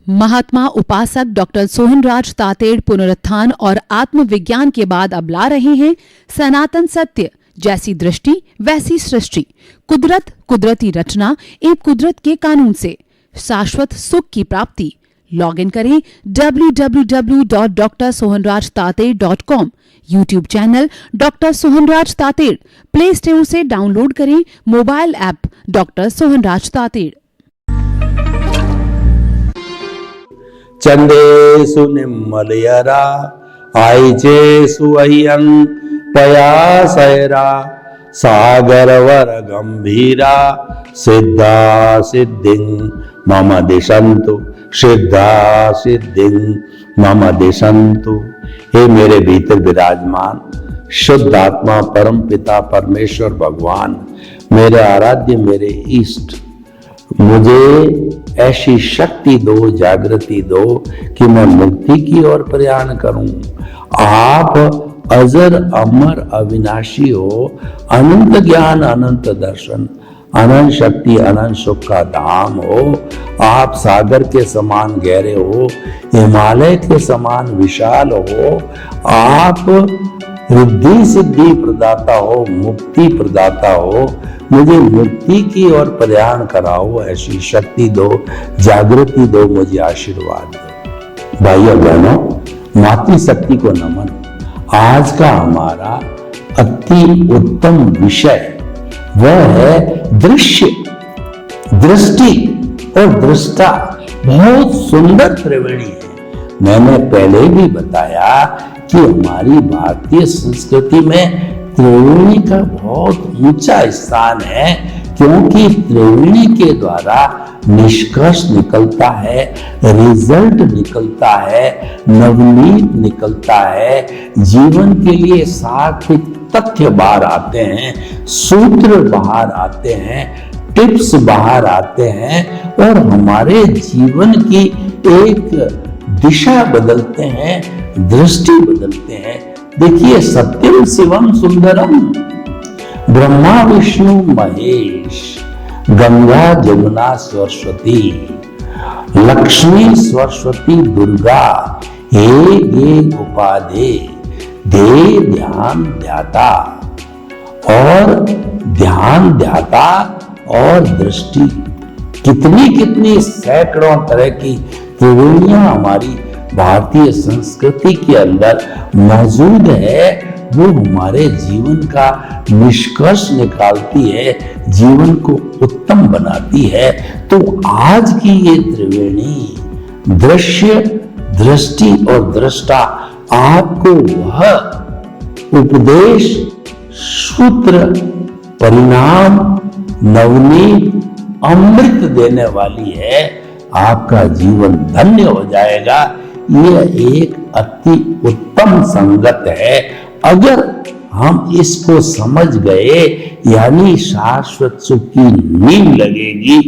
महात्मा उपासक डॉक्टर सोहनराज तातेड़ पुनरुत्थान और आत्मविज्ञान के बाद अब ला रहे हैं सनातन सत्य, जैसी दृष्टि वैसी सृष्टि, कुदरत, कुदरती रचना एवं कुदरत के कानून से शाश्वत सुख की प्राप्ति। लॉग इन करें www.drsohanrajtated.com, YouTube channel doctor Sohanraj Tated, play store से डाउनलोड करें mobile app doctor Sohanraj Tated. चंदेषु निम्मलयरा आयचेषु अह्यं पयासयरा सागरवर गंभीरा सिद्धा सिद्धिं मम दिशन्तु, सिद्धा सिद्धिं मम दिशन्तु। हे मेरे भीतर विराजमान शुद्ध आत्मा परम पिता परमेश्वर भगवान, मेरे आराध्य, मेरे इष्ट, मुझे ऐसी शक्ति दो, जागृति दो कि मैं मुक्ति की ओर प्रयाण करूं। आप अजर अमर अविनाशी हो, अनंत ज्ञान, अनंत दर्शन, अनंत शक्ति, अनंत सुख का धाम हो। आप सागर के समान गहरे हो, हिमालय के समान विशाल हो। आप रिद्धि सिद्धि प्रदाता हो, मुक्ति प्रदाता हो। मुझे मुक्ति की ओर प्रयाण कराओ, ऐसी शक्ति दो, जागृति दो, मुझे आशीर्वाद दो। भाइयों बहनों, मातृशक्ति को नमन। आज का हमारा अति उत्तम विषय वह है दृश्य, दृष्टि और दृष्टा। बहुत सुंदर त्रिवेणी है। मैंने पहले भी बताया कि हमारी भारतीय संस्कृति में त्रिवेणी का बहुत ऊंचा स्थान है, क्योंकि त्रिवेणी के द्वारा निष्कर्ष निकलता है, रिजल्ट निकलता है, नवनीत निकलता है, जीवन के लिए सार्थक तथ्य बाहर आते हैं, सूत्र बाहर आते हैं, टिप्स बाहर आते हैं और हमारे जीवन की एक दिशा बदलते हैं, दृष्टि बदलते हैं। देखिए, सत्यम शिवम सुंदरम, ब्रह्मा विष्णु महेश, गंगा जमुना सरस्वती, लक्ष्मी सरस्वती दुर्गा, एक एक उपाधि, दे ध्यान ध्याता। और ध्यान ध्याता और दृष्टि, कितनी कितनी सैकड़ों तरह की त्रिवेणियां हमारी भारतीय संस्कृति के अंदर मौजूद है। वो हमारे जीवन का निष्कर्ष निकालती है, जीवन को उत्तम बनाती है। तो आज की ये त्रिवेणी दृश्य, दृष्टि और दृष्टा आपको वह उपदेश, सूत्र, परिणाम, नवनीत, अमृत देने वाली है। आपका जीवन धन्य हो जाएगा। यह एक अति उत्तम संगत है। अगर हम इसको समझ गए, यानी शाश्वत सुख की नींव लगेगी,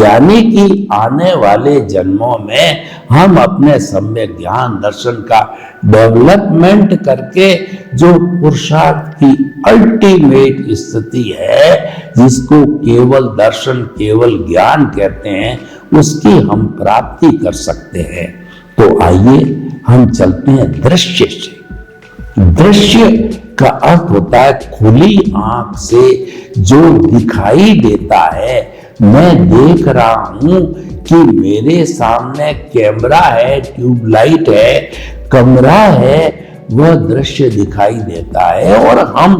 यानी कि आने वाले जन्मों में हम अपने सम्यक ज्ञान दर्शन का डेवलपमेंट करके जो पुरुषार्थ की अल्टीमेट स्थिति है, जिसको केवल दर्शन, केवल ज्ञान कहते हैं, उसकी हम प्राप्ति कर सकते हैं। तो आइए हम चलते हैं दृश्य से। दृश्य का अर्थ होता है खुली आंख से जो दिखाई देता है। मैं देख रहा हूं कि मेरे सामने कैमरा है, ट्यूबलाइट है, कमरा है, वह दृश्य दिखाई देता है। और हम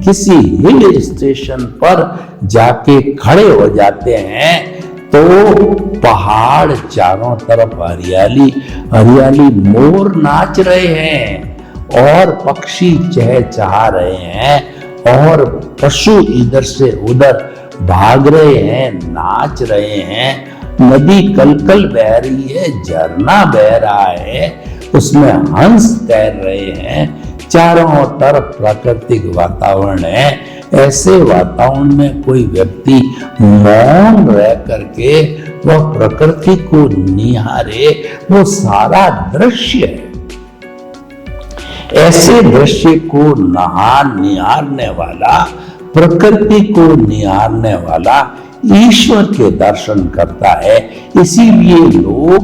किसी हिल स्टेशन पर जाके खड़े हो जाते हैं तो पहाड़ चारों तरफ हरियाली हरियाली, मोर नाच रहे हैं और पक्षी चहचहा रहे हैं और पशु इधर से उधर भाग रहे हैं, नाच रहे हैं। नदी कलकल बह रही है, झरना बह रहा है, उसमें हंस तैर रहे हैं। चारों तरफ प्राकृतिक वातावरण है। ऐसे वातावरण में कोई व्यक्ति मौन रह करके वह प्रकृति को निहारे, वो सारा दृश्य है। ऐसे दृश्य को निहारने वाला, प्रकृति को निहारने वाला ईश्वर के दर्शन करता है। इसीलिए लोग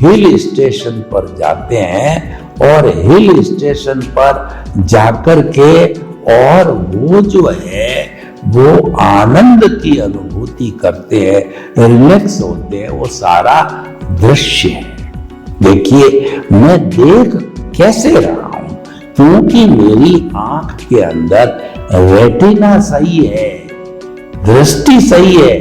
हिल स्टेशन पर जाते हैं और हिल स्टेशन पर जाकर के और वो जो है वो आनंद की अनुभूति करते हैं, रिलैक्स होते हैं, वो सारा दृश्य है। देखिए मैं देख कैसे रहा हूं, क्योंकि मेरी आंख के अंदर रेटिना सही है, दृष्टि सही है।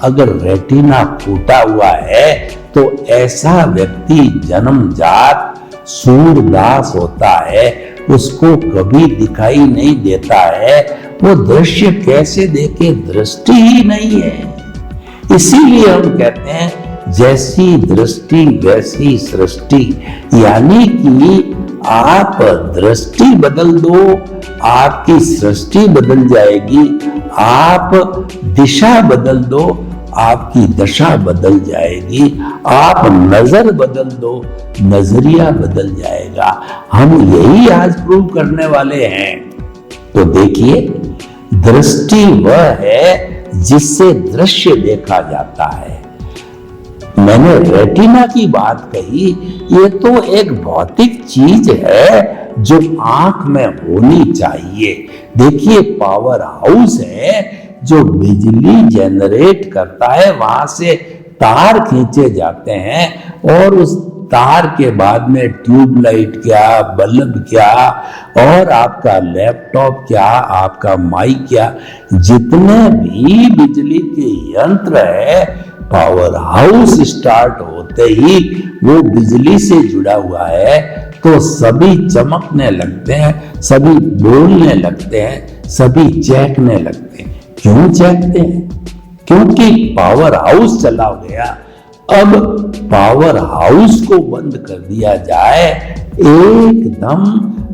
अगर रेटिना फूटा हुआ है तो ऐसा व्यक्ति जन्मजात सूरदास होता है, उसको कभी दिखाई नहीं देता है, वो दृश्य कैसे देखे, दृष्टि ही नहीं है। इसीलिए हम कहते हैं जैसी दृष्टि वैसी सृष्टि, यानी कि आप दृष्टि बदल दो, आपकी सृष्टि बदल जाएगी, आप दिशा बदल दो, आपकी दशा बदल जाएगी, आप नजर बदल दो, नजरिया बदल जाएगा। हम यही आज प्रूव करने वाले हैं। तो देखिए दृष्टि वह है जिससे दृश्य देखा जाता है। मैंने रेटिना की बात कही, ये तो एक भौतिक चीज है जो आंख में होनी चाहिए। देखिए पावर हाउस है जो बिजली जनरेट करता है, वहां से तार खींचे जाते हैं और उस तार के बाद में ट्यूबलाइट क्या, बल्ब क्या, और आपका लैपटॉप क्या, आपका माइक क्या, जितने भी बिजली के यंत्र है, पावर हाउस स्टार्ट होते ही वो बिजली से जुड़ा हुआ है, तो सभी चमकने लगते हैं, सभी बोलने लगते हैं, सभी चहकने लगते हैं। क्यों चहकते हैं? क्योंकि पावर हाउस चला गया। अब पावर हाउस को बंद कर दिया जाए, एकदम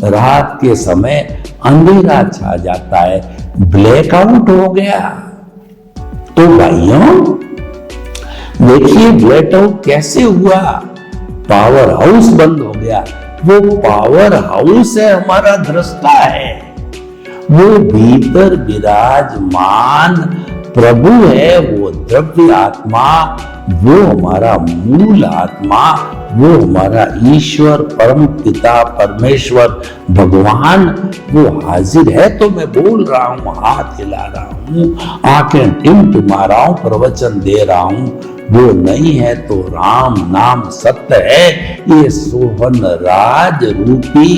रात के समय अंधेरा छा जाता है, ब्लैकआउट हो गया। तो भाइयों देखिए ब्लैकआउट कैसे हुआ, पावर हाउस बंद हो गया। वो पावर हाउस है हमारा दृष्टा है, वो भीतर विराजमान प्रभु है, वो द्रव्य आत्मा, वो हमारा मूल आत्मा, वो हमारा ईश्वर परम पिता परमेश्वर भगवान, वो हाजिर है। तो मैं बोल रहा हूं, हाथ हिला रहा हूं, आंखें टिमटिमा रहा हूं, प्रवचन दे रहा हूं, वो नहीं है तो राम नाम सत्य है। ये सोहन राज रूपी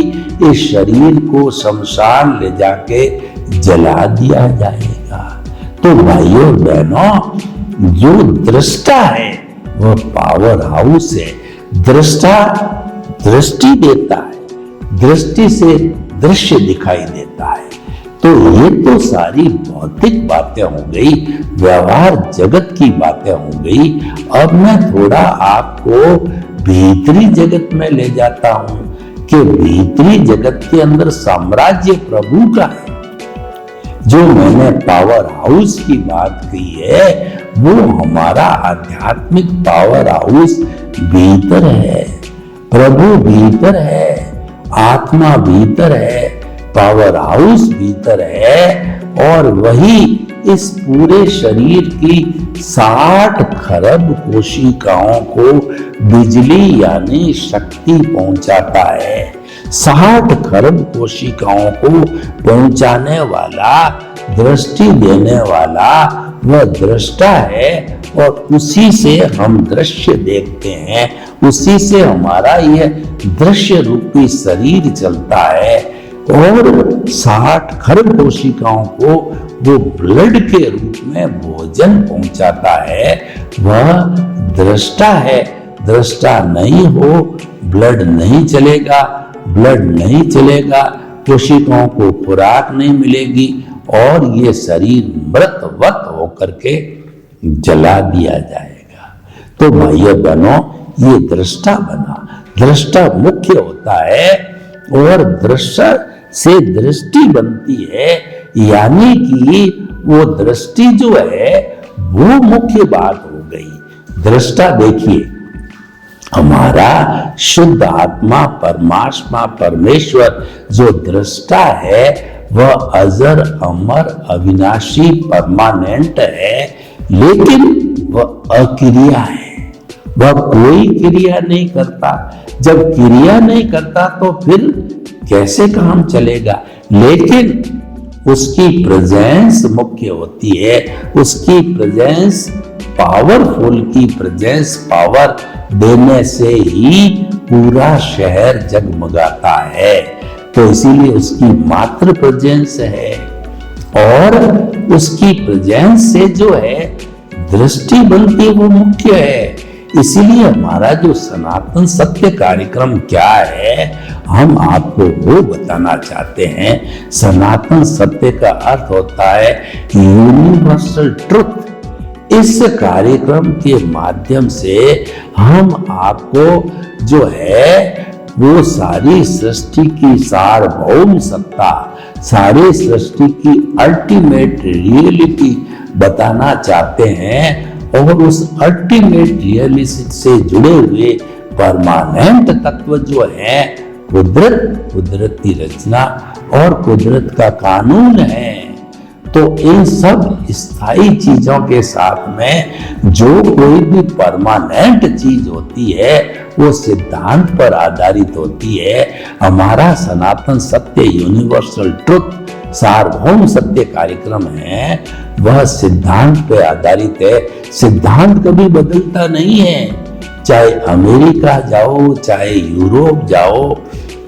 इस शरीर को शमशान ले जाके जला दिया जाएगा। तो भाइयों बहनों, जो दृष्टा है वह पावर हाउस है। दृष्टा दृष्टि देता है, दृष्टि से दृश्य दिखाई देता है। तो ये तो सारी भौतिक बातें हो गई, व्यवहार जगत की बातें हो गई। अब मैं थोड़ा आपको भीतरी जगत में ले जाता हूं कि भीतरी जगत के अंदर साम्राज्य प्रभु का है। जो मैंने पावर हाउस की बात की है, वो हमारा आध्यात्मिक पावर हाउस भीतर है, प्रभु भीतर है, आत्मा भीतर है, पावर हाउस भीतर है, और वही इस पूरे शरीर की 60 खरब कोशिकाओं को बिजली यानी शक्ति पहुंचाता है। 60 खरब कोशिकाओं को पहुंचाने वाला, दृष्टि देने वाला वह दृष्टा है, और उसी से हम दृश्य देखते हैं, उसी से हमारा यह दृश्य रूपी शरीर चलता है। और 60 खरब कोशिकाओं को वो ब्लड के रूप में भोजन पहुंचाता है, वह दृष्टा है। दृष्टा नहीं हो ब्लड नहीं चलेगा, ब्लड नहीं चलेगा, कोशिकाओं को खुराक नहीं मिलेगी, और ये शरीर मृतवत होकर के जला दिया जाएगा। तो भाइयों बहनों, ये दृष्टा बना, दृष्टा मुख्य होता है, और दृश्य से दृष्टि बनती है, यानी कि वो दृष्टि जो है वो मुख्य बात हो गई। दृष्टा देखिए, हमारा शुद्ध आत्मा परमात्मा परमेश्वर जो दृष्टा है, वह अजर अमर अविनाशी परमानेंट है, लेकिन वह अक्रिया है, वह कोई क्रिया नहीं करता। जब क्रिया नहीं करता तो फिर कैसे काम चलेगा? लेकिन उसकी प्रेजेंस मुख्य होती है, उसकी प्रेजेंस पावरफुल की प्रेजेंस पावर देने से ही पूरा शहर जगमगाता है। तो इसीलिए उसकी मात्र प्रेजेंस है और उसकी प्रेजेंस से जो है दृष्टि बनती है वो मुख्य है। इसीलिए हमारा जो सनातन सत्य कार्यक्रम क्या है, हम आपको वो बताना चाहते हैं। सनातन सत्य का अर्थ होता है यूनिवर्सल ट्रुथ। इस कार्यक्रम के माध्यम से हम आपको जो है वो सारी सृष्टि की सार्वभौम सत्ता, सारी सृष्टि की अल्टीमेट रियलिटी बताना चाहते हैं और उस अल्टीमेट रियलिटी से जुड़े हुए परमानेंट तत्व जो है कुदरत, कुदरती रचना और कुदरत का कानून है। तो इन सब स्थायी चीजों के साथ में जो कोई भी परमानेंट चीज होती है वो सिद्धांत पर आधारित होती है। हमारा सनातन सत्य यूनिवर्सल ट्रुथ सार्वभौम सत्य कार्यक्रम है, वह सिद्धांत पर आधारित है। सिद्धांत कभी बदलता नहीं है। चाहे अमेरिका जाओ, चाहे यूरोप जाओ,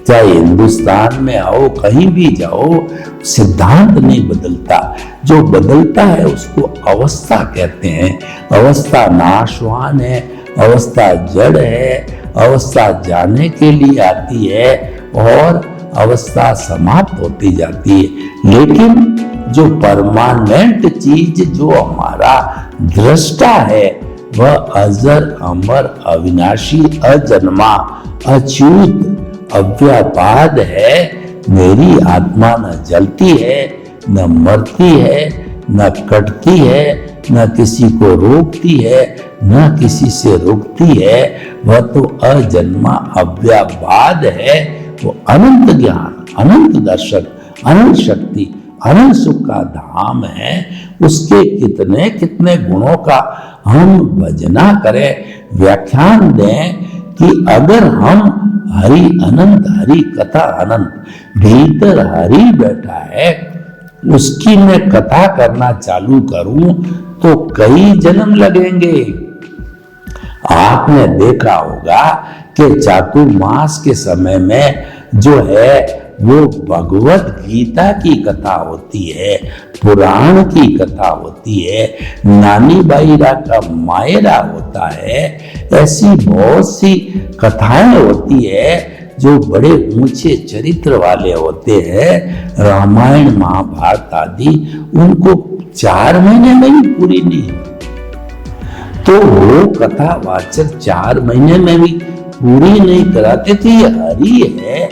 चाहे हिंदुस्तान में आओ, कहीं भी जाओ, सिद्धांत नहीं बदलता। जो बदलता है उसको अवस्था कहते हैं। अवस्था नाशवान है, अवस्था जड़ है, अवस्था जाने के लिए आती है और अवस्था समाप्त होती जाती है। लेकिन जो परमानेंट चीज जो हमारा दृष्टा है वह अजर अमर अविनाशी अजन्मा अच्युत अव्यापाद है। मेरी आत्मा न जलती है, न मरती है, न कटती है, न किसी को रोकती है, न किसी से रुकती है। वह तो अजन्मा अव्यापाद है। वो अनंत ज्ञान, अनंत दर्शन, अनंत शक्ति, अनंत सुख का धाम है। उसके कितने कितने गुणों का हम भजना करें, व्याख्यान दें कि अगर हम हरि अनंत, हरि कथा अनंत, भीतर हरि बैठा है, उसकी मैं कथा करना चालू करूं तो कई जन्म लगेंगे। आपने देखा होगा कि चातुर्मास के समय में जो है वो भगवत गीता की कथा होती है, पुराण की कथा होती है, नानी बाईरा का मायरा होता है। ऐसी बहुत सी कथाएं होती है जो बड़े ऊंचे चरित्र वाले होते हैं। रामायण महाभारत आदि उनको 4 महीने में ही पूरी नहीं, तो वो कथावाचक 4 महीने में भी पूरी नहीं कराते थे। ये हरि है,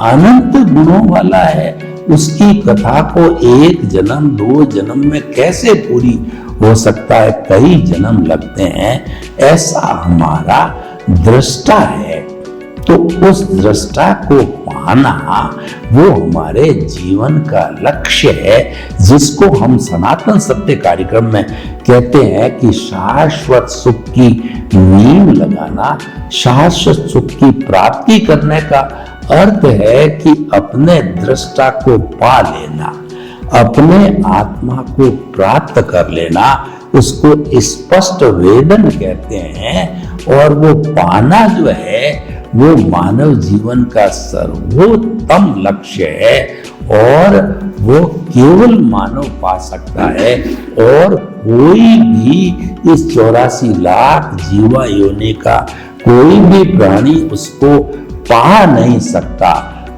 अनंत गुणों वाला है, उसकी कथा को 1 जन्म 2 जन्म में कैसे पूरी हो सकता है? कई जन्म लगते हैं। ऐसा हमारा दृष्टा है। तो उस दृष्टा को पाना वो हमारे जीवन का लक्ष्य है, जिसको हम सनातन सत्य कार्यक्रम में कहते हैं कि शाश्वत सुख की नींव लगाना। शाश्वत सुख की प्राप्ति करने का अर्थ है कि अपने दृष्टा को पा लेना, अपने आत्मा को प्राप्त कर लेना। उसको स्पष्ट वेदन कहते हैं। और वो पाना जो है वो मानव जीवन का सर्वोत्तम लक्ष्य है और वो केवल मानव पा सकता है। और कोई भी इस 84 लाख जीवा योनि का कोई भी प्राणी उसको पा नहीं सकता।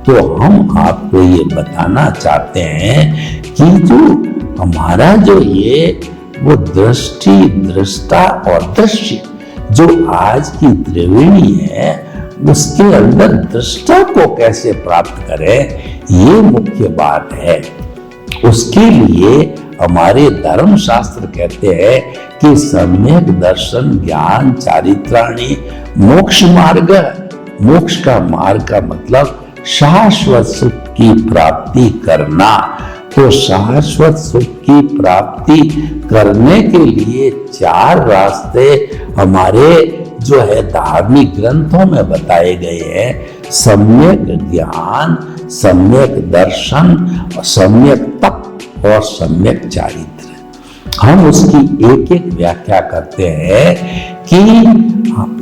तो हम आपको ये बताना चाहते हैं कि जो हमारा जो ये वो दृष्टि, दृष्टा और दृश्य जो आज की त्रिवेणी है, उसके अंदर दृष्टा को कैसे प्राप्त करें, ये मुख्य बात है। उसके लिए हमारे धर्म शास्त्र कहते हैं कि सम्यक दर्शन ज्ञान चारित्राणि मोक्ष मार्ग। मोक्ष का मार्ग का मतलब शाश्वत सुख की प्राप्ति करना। तो शाश्वत सुख की प्राप्ति करने के लिए 4 रास्ते हमारे जो है धार्मिक ग्रंथों में बताए गए हैं, सम्यक ज्ञान, सम्यक दर्शन, सम्यक तप और सम्यक चारित्र, हम उसकी एक एक व्याख्या करते हैं कि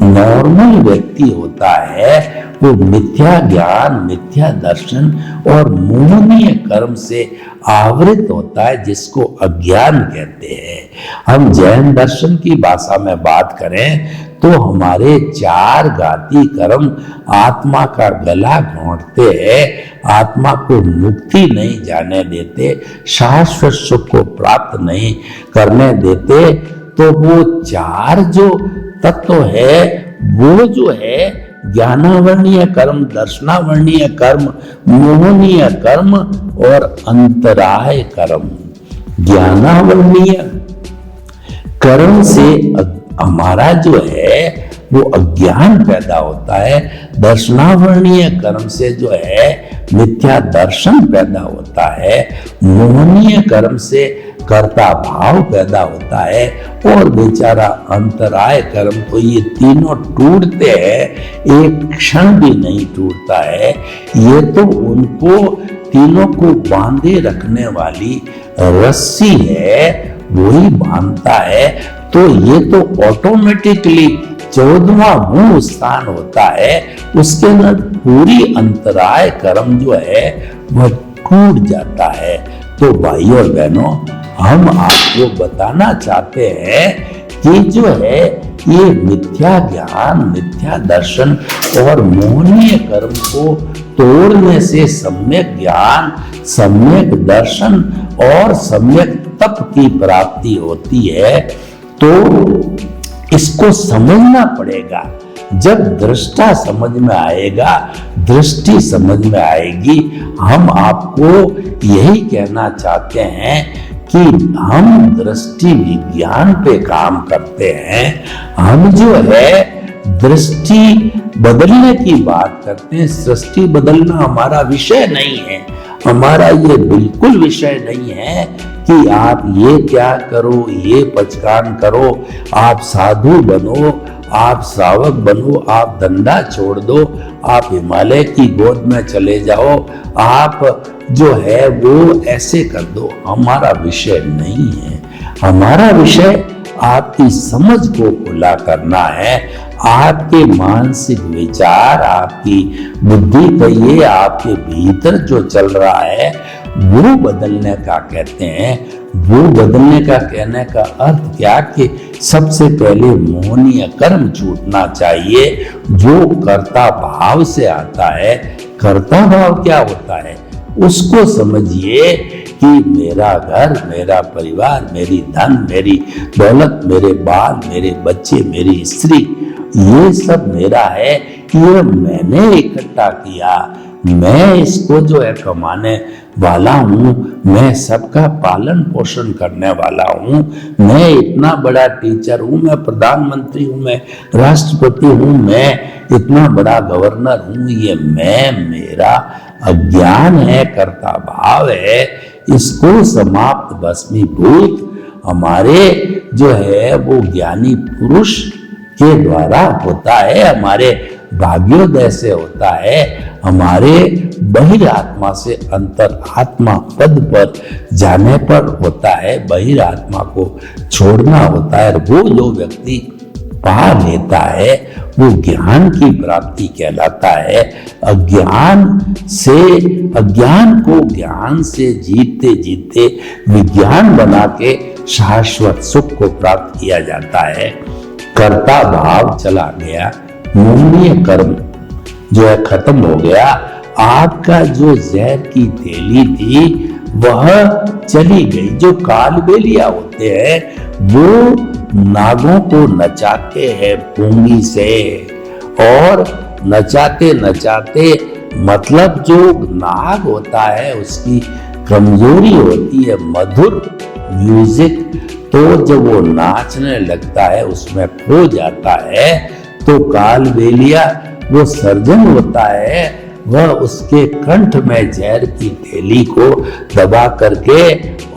नॉर्मल व्यक्ति होता है वो मिथ्या ज्ञान, मिथ्या दर्शन और मोहनीय कर्म से आवृत होता है, जिसको अज्ञान कहते हैं। हम जैन दर्शन की भाषा में बात करें तो हमारे चार घाती कर्म आत्मा का गला घोंटते हैं, आत्मा को मुक्ति नहीं जाने देते, शाश्वत सुख को प्राप्त नहीं करने देते। तो वो चार जो तत्व है वो जो है ज्ञानावर्णीय कर्म, दर्शनावर्णीय कर्म, मोहनीय कर्म और अंतराय कर्म। ज्ञानावर्णीय कर्म से हमारा जो है वो अज्ञान पैदा होता है, दर्शनावर्णीय कर्म से जो है मिथ्या दर्शन पैदा होता है, मोहनीय कर्म से कर्ता भाव पैदा होता है और बेचारा अंतराय कर्म, तो ये तीनों टूटते हैं, एक क्षण भी नहीं टूटता है। ये तो उनको तीनों को बांधे रखने वाली रस्सी है, वही बांधता है। तो ये तो ऑटोमेटिकली 14वां मूल स्थान होता है, उसके अंदर पूरी अंतराय कर्म जो है वह टूट जाता है। तो भाइयों और बहनों, हम आपको बताना चाहते हैं कि जो है ये मिथ्या ज्ञान, मिथ्या दर्शन और मोहनीय कर्म को तोड़ने से सम्यक ज्ञान, सम्यक दर्शन और सम्यक तप की प्राप्ति होती है। तो इसको समझना पड़ेगा। जब दृष्टा समझ में आएगा, दृष्टि समझ में आएगी। हम आपको यही कहना चाहते हैं कि हम दृष्टि विज्ञान पे काम करते हैं। हम जो है दृष्टि बदलने की बात करते हैं। सृष्टि बदलना हमारा विषय नहीं है, हमारा ये बिल्कुल विषय नहीं है कि आप ये त्याग करो, ये पचकान करो, आप साधु बनो, आप श्रावक बनो, आप धंधा छोड़ दो, आप हिमालय की गोद में चले जाओ, आप जो है वो ऐसे कर दो। हमारा विषय नहीं है। हमारा विषय आपकी समझ को खुला करना है। आपके मानसिक विचार, आपकी बुद्धि कहिए, आपके भीतर जो चल रहा है वो बदलने का कहते हैं। वो बदलने का कहने का अर्थ क्या कि सबसे पहले मोहनीय कर्म छूटना चाहिए जो कर्ता भाव से आता है। कर्ता भाव क्या होता है उसको समझिए कि मेरा घर, मेरा परिवार, मेरी धन, मेरी दौलत, मेरे बाल, मेरे बच्चे, मेरी स्त्री, ये सब मेरा है। ये मैंने इकट्ठा किया, मैं इसको जो है कमाने वाला हूँ, मैं सबका पालन पोषण करने वाला हूँ, मैं इतना बड़ा टीचर हूँ, मैं प्रधानमंत्री हूँ, मैं राष्ट्रपति हूँ, मैं इतना बड़ा गवर्नर हूँ। ये मैं, मेरा अज्ञान है, कर्ता भाव है। इसको समाप्त भस्मीभूत हमारे जो है वो ज्ञानी पुरुष के द्वारा होता है, हमारे भाग्योदय से होता है, हमारे बहिरात्मा से अंतर आत्मा पद पर जाने पर होता है। बहिरात्मा को छोड़ना होता है। वो जो व्यक्ति पा लेता है वो ज्ञान की प्राप्ति कहलाता है। अज्ञान को ज्ञान से जीतते जीतते विज्ञान बना के शाश्वत सुख को प्राप्त किया जाता है। कर्ता भाव चला गया, मोहनीय कर्म जो है खत्म हो गया। आपका जो जहर की थैली थी वह चली गई। जो कालबेलिया होते हैं वो नागों को नचाते हैं पूंगी से, और नचाते नचाते मतलब जो नाग होता है उसकी कमजोरी होती है मधुर म्यूजिक। तो जब वो नाचने लगता है उसमें खो जाता है। तो कालबेलिया वो सर्जन होता है, वह उसके कंठ में जहर की थैली को दबा करके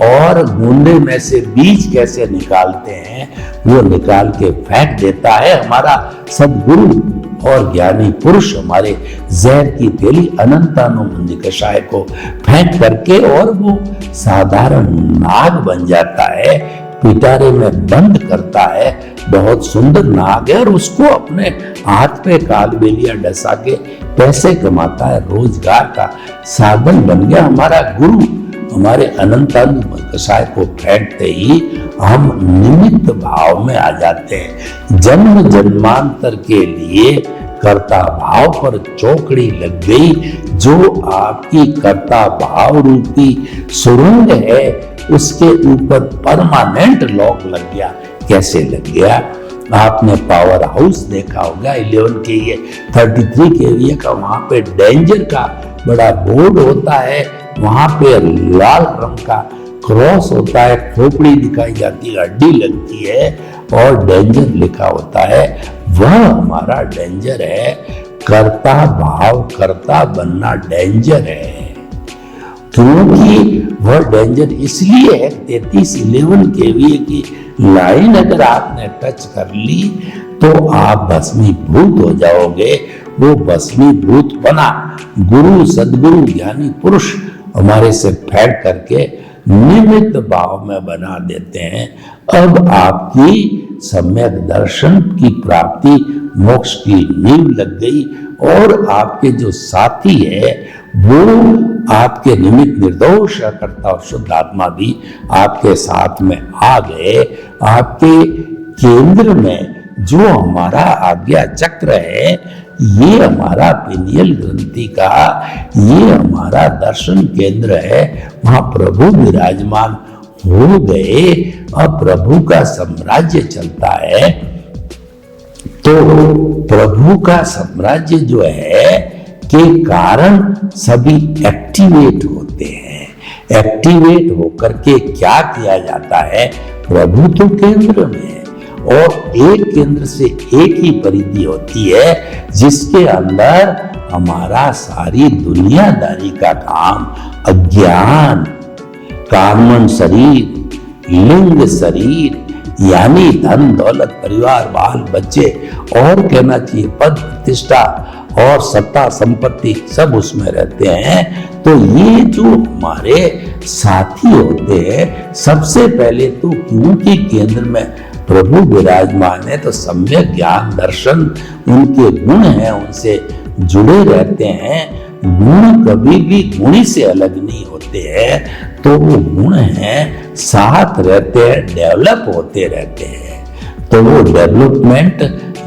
और गूंदे में से बीज कैसे निकालते हैं वो निकाल के फेंक देता है। हमारा सदगुरु और ज्ञानी पुरुष हमारे जहर की थैली अनंतानुबंधी कषाय को फेंक करके और वो साधारण नाग बन जाता है, पिटारे में बंद करता है। बहुत सुंदर नाग है और उसको अपने हाथ पे कालबेलिया डसा के पैसे कमाता है, रोजगार का साधन बन गया। हमारा गुरु हमारे अनंतानुबंधी कषाय को फेंकते ही हम निमित्त भाव में आ जाते हैं। जन्म जन्मांतर के लिए कर्ता भाव पर चौकड़ी लग गई। जो आपकी कर्ता भाव रूपी सुरंग है उसके ऊपर परमानेंट लॉक लग गया। कैसे लग गया? आपने पावर हाउस देखा होगा 11 के 33 के का, वहां पे डेंजर का बड़ा बोर्ड होता है, वहां पे लाल रंग का क्रॉस होता है, खोपड़ी दिखाई जाती है, हड्डी लगती है और डेंजर लिखा होता है। वह हमारा डेंजर है। कर्ता भाव कर्ता बनना डेंजर है, क्योंकि वह डेंजर इसलिए है 3311 केवीए की लाइन अगर आपने टच कर ली तो आप भस्मीभूत हो जाओगे। वो भस्मीभूत बना गुरु सदगुरु ज्ञानी पुरुष हमारे से फेंक करके निमित्त भाव में बना देते हैं। अब आपकी सम्यक दर्शन की प्राप्ति मोक्ष की नींव लग गई और आपके जो साथी है वो आपके निमित्त निर्दोष करता और शुद्ध आत्मा भी आपके साथ में आ गए। आपके केंद्र में जो हमारा आज्ञा चक्र है, ये हमारा पिनियल ग्रंथि का ये हमारा दर्शन केंद्र है, वहां प्रभु विराजमान हो गए। अब प्रभु का साम्राज्य चलता है। तो प्रभु का साम्राज्य जो है के कारण सभी एक्टिवेट होते हैं। एक्टिवेट होकर के क्या किया जाता है? प्रभु तो केंद्र में है और एक केंद्र से एक ही परिधि होती है जिसके अंदर हमारा सारी दुनियादारी का काम, अज्ञान, कामन शरीर, लिंग शरीर यानी धन दौलत परिवार बाल बच्चे और कहना चाहिए पद प्रतिष्ठा और सत्ता संपत्ति सब उसमें रहते हैं। तो ये जो हमारे साथी होते हैं, सबसे पहले तो क्योंकि केंद्र में प्रभु विराजमान है तो सम्यक ज्ञान दर्शन उनके गुण हैं, उनसे जुड़े रहते हैं। गुण कभी भी गुणी से अलग नहीं होते हैं, तो वो गुण हैं, साथ रहते हैं, डेवलप होते रहते हैं। तो वो डेवलपमेंट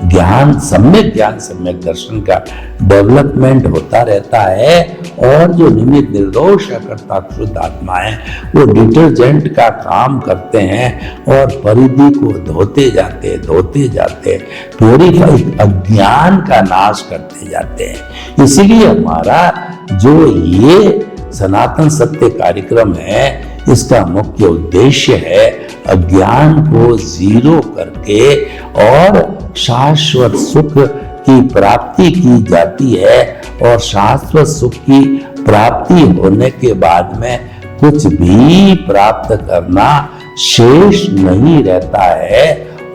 ज्ञान सम्यक दर्शन का डेवलपमेंट होता रहता है। और जो निमित्त निर्दोष करता शुद्ध आत्मा है वो डिटर्जेंट का काम करते हैं और परिधि को धोते जाते प्योरीफाई अज्ञान का नाश करते जाते हैं। इसीलिए हमारा जो ये सनातन सत्य कार्यक्रम है इसका मुख्य उद्देश्य है अज्ञान को जीरो करके और शाश्वत सुख की प्राप्ति की जाती है। और शाश्वत सुख की प्राप्ति होने के बाद में कुछ भी प्राप्त करना शेष नहीं रहता है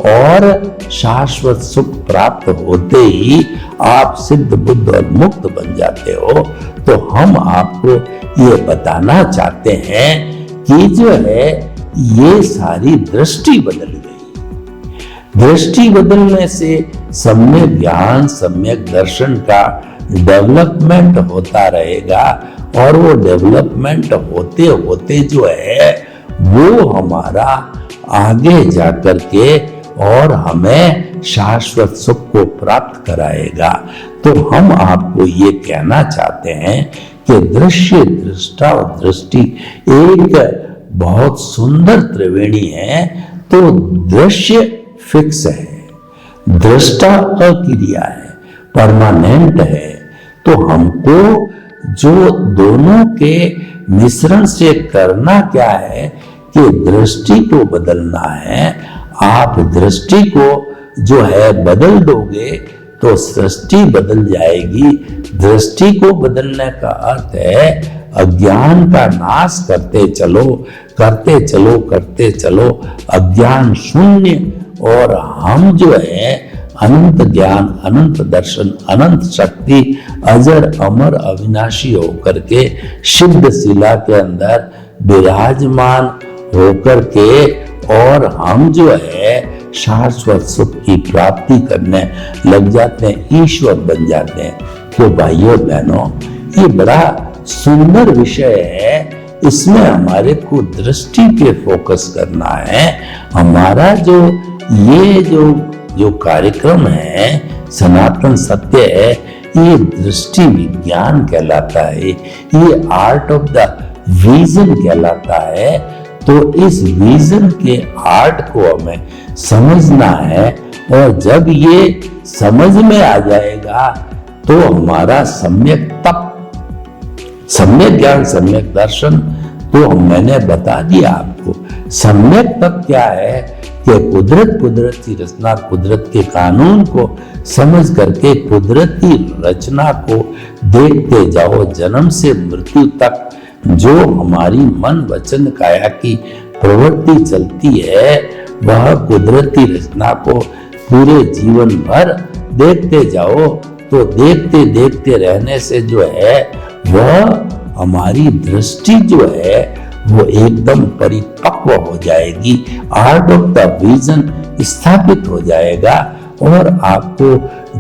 और शाश्वत सुख प्राप्त होते ही आप सिद्ध बुद्ध और मुक्त बन जाते हो। तो हम आपको ये बताना चाहते हैं कि जो है ये सारी दृष्टि बदल गई। दृष्टि बदलने से सम्यक ज्ञान सम्यक दर्शन का डेवलपमेंट होता रहेगा और वो डेवलपमेंट होते होते जो है वो हमारा आगे जाकर के और हमें शाश्वत सुख को प्राप्त कराएगा। तो हम आपको ये कहना चाहते हैं कि दृश्य दृष्टा और दृष्टि एक बहुत सुंदर त्रिवेणी है। तो दृश्य फिक्स है, दृष्टा अक्रिया है, परमानेंट है। तो हमको जो दोनों के मिश्रण से करना क्या है कि दृष्टि को बदलना है। आप दृष्टि को जो है बदल दोगे तो सृष्टि बदल जाएगी। दृष्टि को बदलने का अर्थ है अज्ञान का नाश करते चलो, करते चलो, करते चलो, अज्ञान शून्य, और हम जो है अनंत ज्ञान, अनंत दर्शन, अनंत शक्ति, अजर अमर अविनाशी होकर के सिद्ध शिला के अंदर विराजमान होकर के, और हम जो है शाश्वत सुख की प्राप्ति करने लग जाते हैं, ईश्वर बन जाते हैं। तो भाइयों बहनों, ये बड़ा सुंदर विषय है। इसमें हमारे को दृष्टि पे फोकस करना है। हमारा जो ये जो कार्यक्रम है सनातन सत्य है, ये दृष्टि विज्ञान कहलाता है, ये आर्ट ऑफ द विजन कहलाता है। तो इस विजन के आर्ट को हमें समझना है, और जब ये समझ में आ जाएगा तो हमारा सम्यक तप, सम्यक ज्ञान, सम्यक दर्शन, तो मैंने बता दिया आपको। सम्यक तप क्या है कि कुदरत की रचना, कुदरत के कानून को समझ करके कुदरती रचना को देखते जाओ। जन्म से मृत्यु तक जो हमारी मन वचन काया की प्रवृत्ति चलती है, वह कुदरती रचना को पूरे जीवन भर देखते जाओ। तो देखते देखते रहने से जो है वह हमारी दृष्टि जो है वो एकदम परिपक्व हो जाएगी, आर्ट ऑफ द विजन स्थापित हो जाएगा, और आपको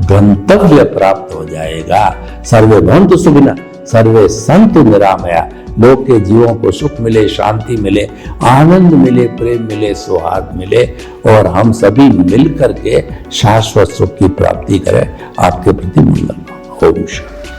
गंतव्य प्राप्त हो जाएगा। सर्वे भवन्तु सुखिनः, सर्वे सन्तु निरामया। लोग के जीवों को सुख मिले, शांति मिले, आनंद मिले, प्रेम मिले, सौहार्द मिले, और हम सभी मिल करके शाश्वत सुख की प्राप्ति करें। आपके प्रति मंगल। ओम शांति।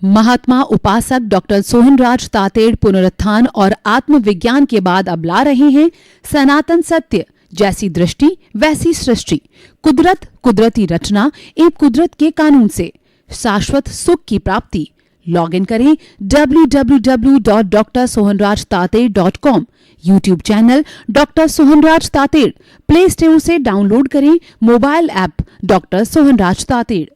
महात्मा उपासक डॉक्टर सोहनराज तातेड़ पुनरुत्थान और आत्मविज्ञान के बाद अब ला रहे हैं सनातन सत्य, जैसी दृष्टि वैसी सृष्टि, कुदरत, कुदरती रचना एवं कुदरत के कानून से शाश्वत सुख की प्राप्ति। लॉग इन करें www.drsohanrajtated.com, YouTube channel doctor Sohanraj Tated, play store से डाउनलोड करें mobile app doctor Sohanraj Tated.